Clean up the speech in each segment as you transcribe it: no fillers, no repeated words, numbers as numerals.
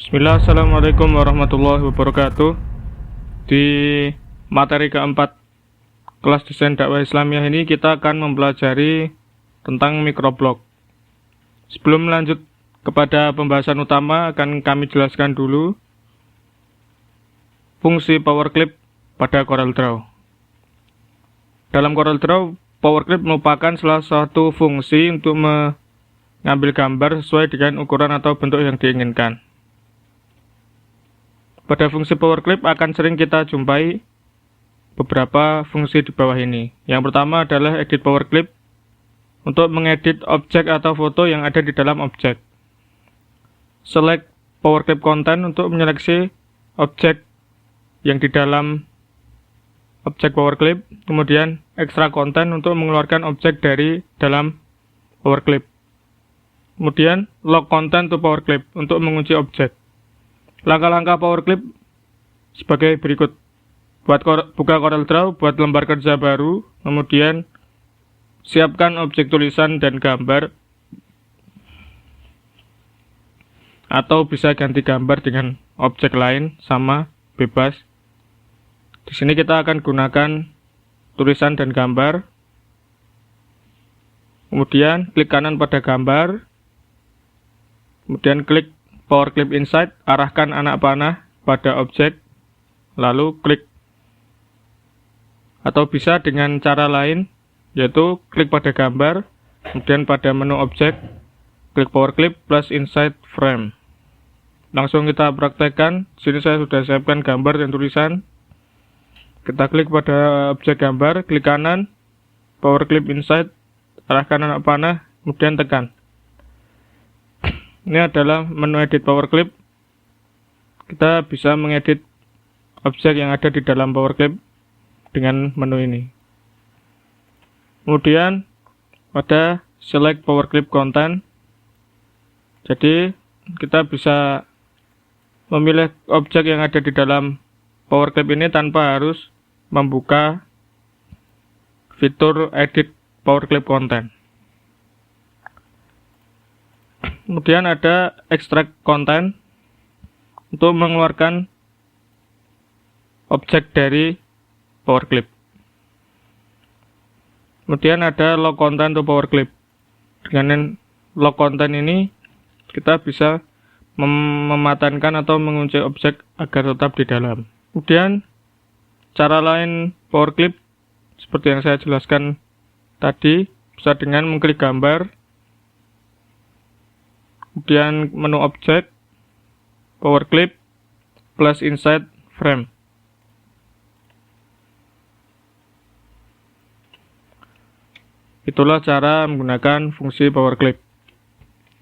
Bismillah, assalamualaikum warahmatullahi wabarakatuh. Di materi keempat kelas desain dakwah Islamiyah ini kita akan mempelajari tentang microblog. Sebelum lanjut kepada pembahasan utama, akan kami jelaskan dulu fungsi PowerClip pada CorelDRAW. Dalam CorelDRAW, PowerClip merupakan salah satu fungsi untuk mengambil gambar sesuai dengan ukuran atau bentuk yang diinginkan. Pada fungsi PowerClip akan sering kita jumpai beberapa fungsi di bawah ini. Yang pertama adalah edit PowerClip untuk mengedit objek atau foto yang ada di dalam objek. Select PowerClip content untuk menyeleksi objek yang di dalam objek PowerClip. Kemudian extract content untuk mengeluarkan objek dari dalam PowerClip. Kemudian lock content to PowerClip untuk mengunci objek. Langkah-langkah PowerClip sebagai berikut. Buka CorelDRAW, buat lembar kerja baru, kemudian siapkan objek tulisan dan gambar, atau bisa ganti gambar dengan objek lain, sama, bebas. Di sini kita akan gunakan tulisan dan gambar. Kemudian klik kanan pada gambar, kemudian klik PowerClip Insight, arahkan anak panah pada objek, lalu klik. Atau bisa dengan cara lain, yaitu klik pada gambar, kemudian pada menu objek, klik PowerClip plus Insight Frame. Langsung kita praktekkan. Sini saya sudah siapkan gambar dan tulisan. Kita klik pada objek gambar, klik kanan, PowerClip Insight, arahkan anak panah, kemudian tekan. Ini adalah menu edit PowerClip. Kita bisa mengedit objek yang ada di dalam PowerClip dengan menu ini. Kemudian pada select PowerClip content. Jadi kita bisa memilih objek yang ada di dalam PowerClip ini tanpa harus membuka fitur edit PowerClip content. Kemudian ada extract content untuk mengeluarkan objek dari PowerClip. Kemudian ada lock content to PowerClip. Dengan lock content ini kita bisa mematenkan atau mengunci objek agar tetap di dalam. Kemudian cara lain PowerClip seperti yang saya jelaskan tadi, bisa dengan mengklik gambar, kemudian menu objek, PowerClip plus Insight Frame. Itulah cara menggunakan fungsi PowerClip.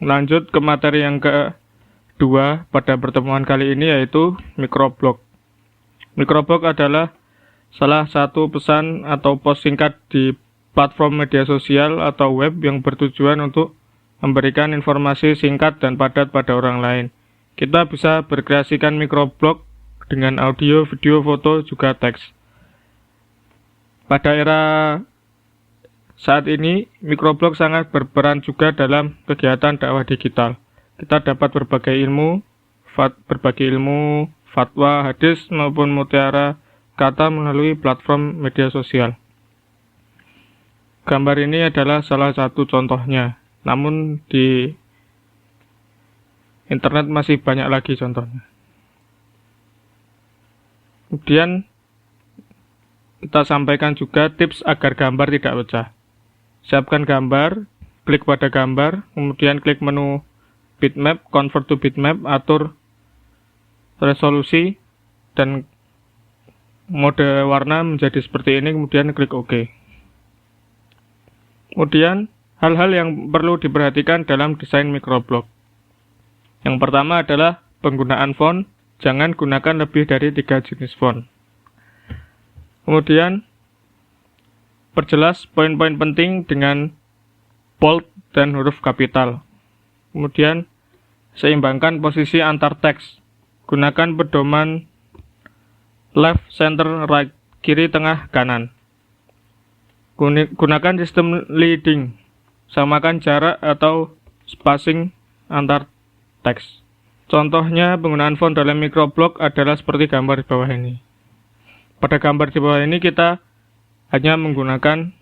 Lanjut ke materi yang kedua pada pertemuan kali ini, yaitu microblog. Microblog adalah salah satu pesan atau post singkat di platform media sosial atau web yang bertujuan untuk memberikan informasi singkat dan padat pada orang lain. Kita bisa berkreasikan microblog dengan audio, video, foto, juga teks. Pada era saat ini, microblog sangat berperan juga dalam kegiatan dakwah digital. Kita dapat berbagi ilmu, fatwa, hadis, maupun mutiara kata melalui platform media sosial. Gambar ini adalah salah satu contohnya. Namun di internet masih banyak lagi contohnya. Kemudian kita sampaikan juga tips agar gambar tidak pecah. Siapkan gambar, klik pada gambar, kemudian klik menu bitmap, convert to bitmap, atur resolusi dan mode warna menjadi seperti ini, kemudian klik OK. Kemudian hal-hal yang perlu diperhatikan dalam desain microblog. Yang pertama adalah penggunaan font. Jangan gunakan lebih dari 3 jenis font. Kemudian perjelas poin-poin penting dengan bold dan huruf kapital. Kemudian seimbangkan posisi antar teks. Gunakan pedoman left, center, right, kiri, tengah, kanan. Gunakan sistem leading. Samakan jarak atau spacing antar teks. Contohnya penggunaan font dalam microblog adalah seperti gambar di bawah ini. Pada gambar di bawah ini kita hanya menggunakan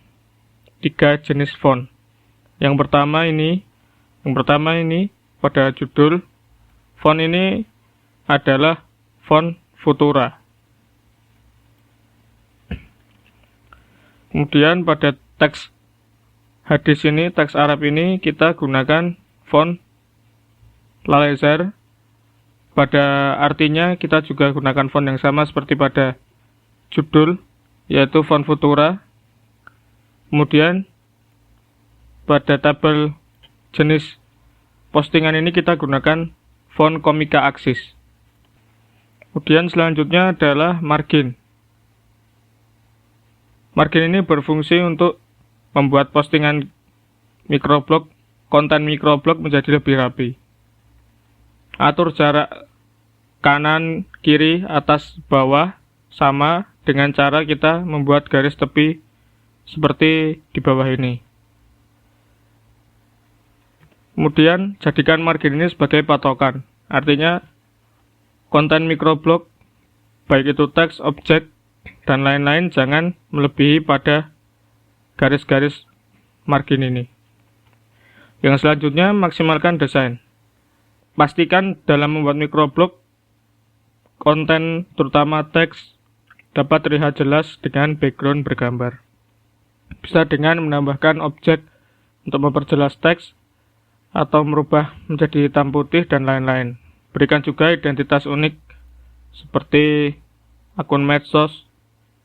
3 jenis font. Yang pertama ini pada judul, font ini adalah font Futura. Kemudian pada teks hadis ini, teks Arab ini, kita gunakan font Lalezar. Pada artinya kita juga gunakan font yang sama seperti pada judul, yaitu font Futura. Kemudian pada tabel jenis postingan ini kita gunakan font Komika Axis. Kemudian selanjutnya adalah margin. Margin ini berfungsi untuk membuat postingan microblog, konten microblog menjadi lebih rapi. Atur jarak kanan, kiri, atas, bawah sama dengan cara kita membuat garis tepi seperti di bawah ini. Kemudian jadikan margin ini sebagai patokan. Artinya konten microblog, baik itu teks, objek, dan lain-lain, jangan melebihi pada garis-garis margin ini. Yang selanjutnya, maksimalkan desain. Pastikan dalam membuat microblog, konten terutama teks dapat terlihat jelas dengan background bergambar. Bisa dengan menambahkan objek untuk memperjelas teks atau merubah menjadi hitam putih dan lain-lain. Berikan juga identitas unik seperti akun medsos,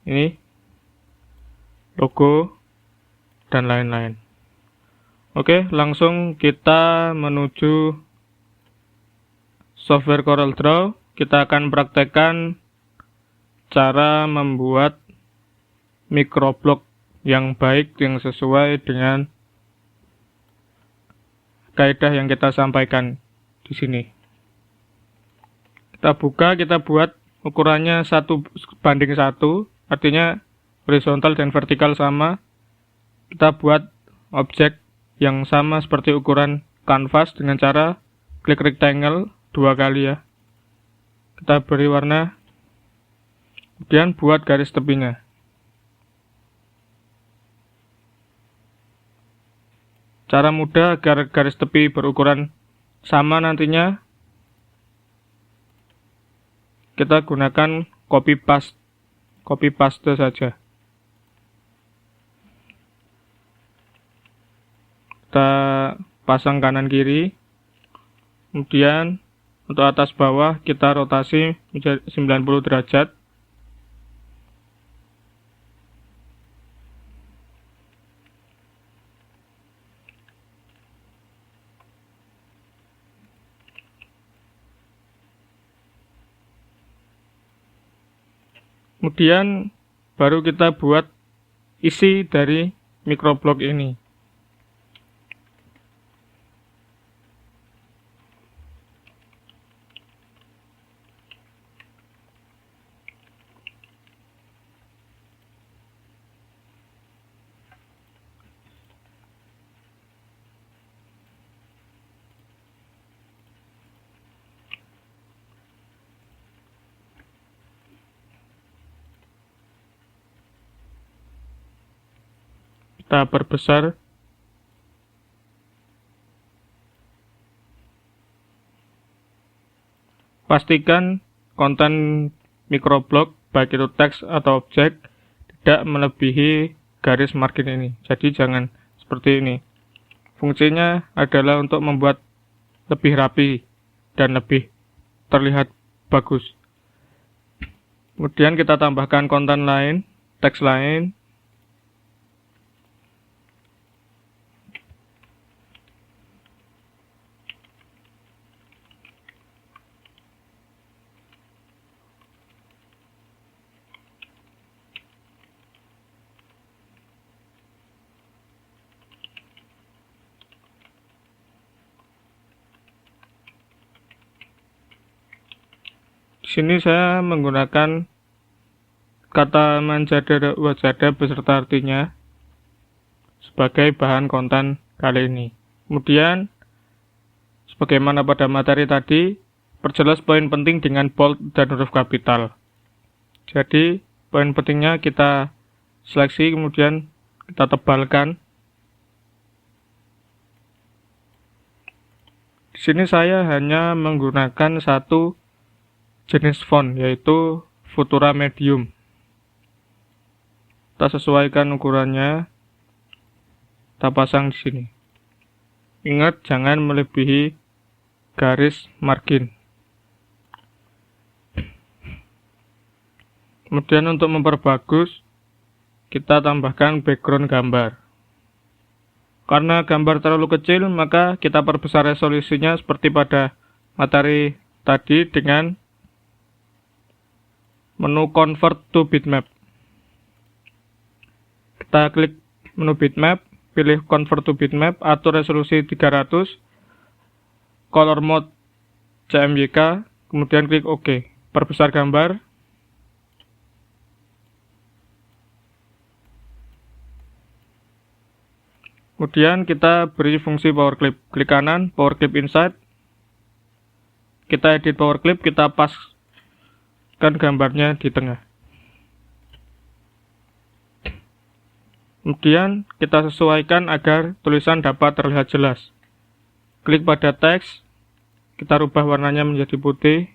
ini logo, dan lain-lain. Oke, langsung kita menuju software CorelDRAW. Kita akan praktekkan cara membuat microblog yang baik, yang sesuai dengan kaidah yang kita sampaikan di sini. Kita buka, kita buat ukurannya 1:1, artinya horizontal dan vertikal sama. Kita buat objek yang sama seperti ukuran kanvas dengan cara klik rectangle 2 kali ya. Kita beri warna, kemudian buat garis tepinya. Cara mudah agar garis tepi berukuran sama nantinya, kita gunakan copy paste saja. Kita pasang kanan kiri, kemudian untuk atas bawah kita rotasi menjadi 90 derajat. Kemudian baru kita buat isi dari microblog ini. Kita perbesar. Pastikan konten microblog, baik itu teks atau objek, tidak melebihi garis margin ini. Jadi jangan seperti ini. Fungsinya adalah untuk membuat lebih rapi dan lebih terlihat bagus. Kemudian kita tambahkan konten lain, teks lain. Di sini saya menggunakan kata manjada wajada beserta artinya sebagai bahan konten kali ini. Kemudian sebagaimana pada materi tadi, perjelas poin penting dengan bold dan huruf kapital. Jadi, poin pentingnya kita seleksi, kemudian kita tebalkan. Di sini saya hanya menggunakan satu jenis font, yaitu Futura Medium. Kita sesuaikan ukurannya, kita pasang di sini. Ingat, jangan melebihi garis margin. Kemudian untuk memperbagus, kita tambahkan background gambar. Karena gambar terlalu kecil, maka kita perbesar resolusinya seperti pada materi tadi dengan menu Convert to Bitmap. Kita klik menu Bitmap, pilih Convert to Bitmap, atur resolusi 300, color mode CMYK, kemudian klik OK. Perbesar gambar. Kemudian kita beri fungsi power clip. Klik kanan, power clip inside. Kita edit power clip, kita paskan gambarnya di tengah. Kemudian kita sesuaikan agar tulisan dapat terlihat jelas. Klik pada teks, kita rubah warnanya menjadi putih.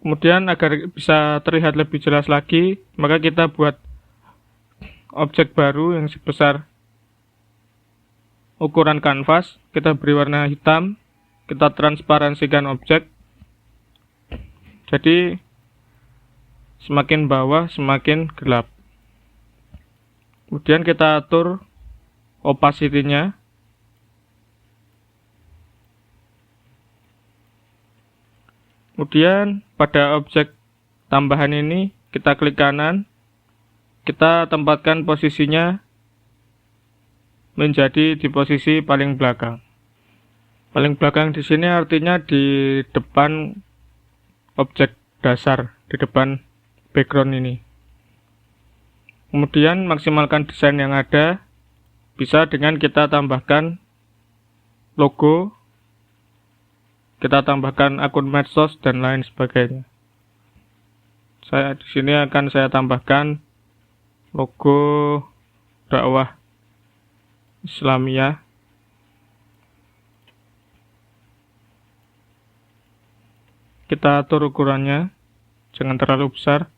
Kemudian agar bisa terlihat lebih jelas lagi, maka kita buat objek baru yang sebesar ukuran kanvas, kita beri warna hitam, kita transparansikan objek. Jadi semakin bawah semakin gelap. Kemudian kita atur opacity-nya. Kemudian pada objek tambahan ini kita klik kanan, kita tempatkan posisinya menjadi di posisi paling belakang. Paling belakang di sini artinya di depan objek dasar, di depan background ini. Kemudian maksimalkan desain yang ada, bisa dengan kita tambahkan logo, kita tambahkan akun medsos dan lain sebagainya. Di sini akan saya tambahkan logo dakwah Islamiyah. Kita atur ukurannya, jangan terlalu besar.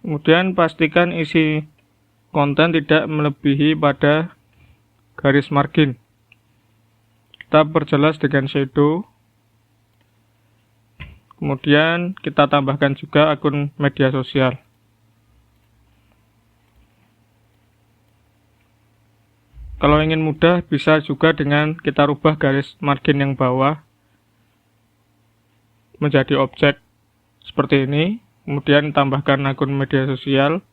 Kemudian pastikan isi konten tidak melebihi pada garis margin. Kita perjelas dengan shadow. Kemudian kita tambahkan juga akun media sosial. Kalau ingin mudah, bisa juga dengan kita rubah garis margin yang bawah menjadi objek seperti ini. Kemudian tambahkan akun media sosial.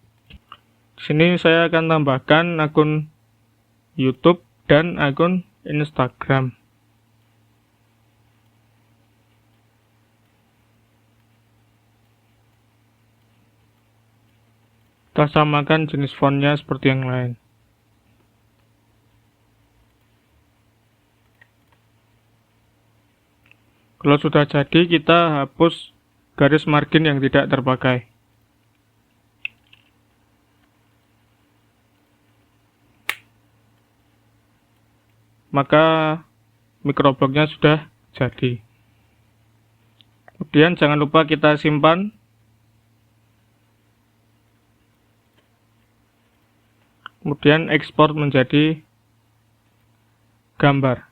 Di sini saya akan tambahkan akun YouTube dan akun Instagram. Kita samakan jenis fontnya seperti yang lain. Kalau sudah jadi, kita hapus garis margin yang tidak terpakai. Maka microblognya sudah jadi. Kemudian jangan lupa kita simpan. Kemudian ekspor menjadi gambar.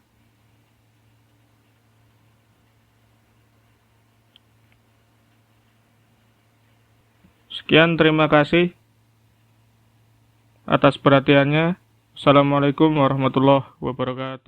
Sekian, terima kasih atas perhatiannya. Assalamualaikum warahmatullahi wabarakatuh.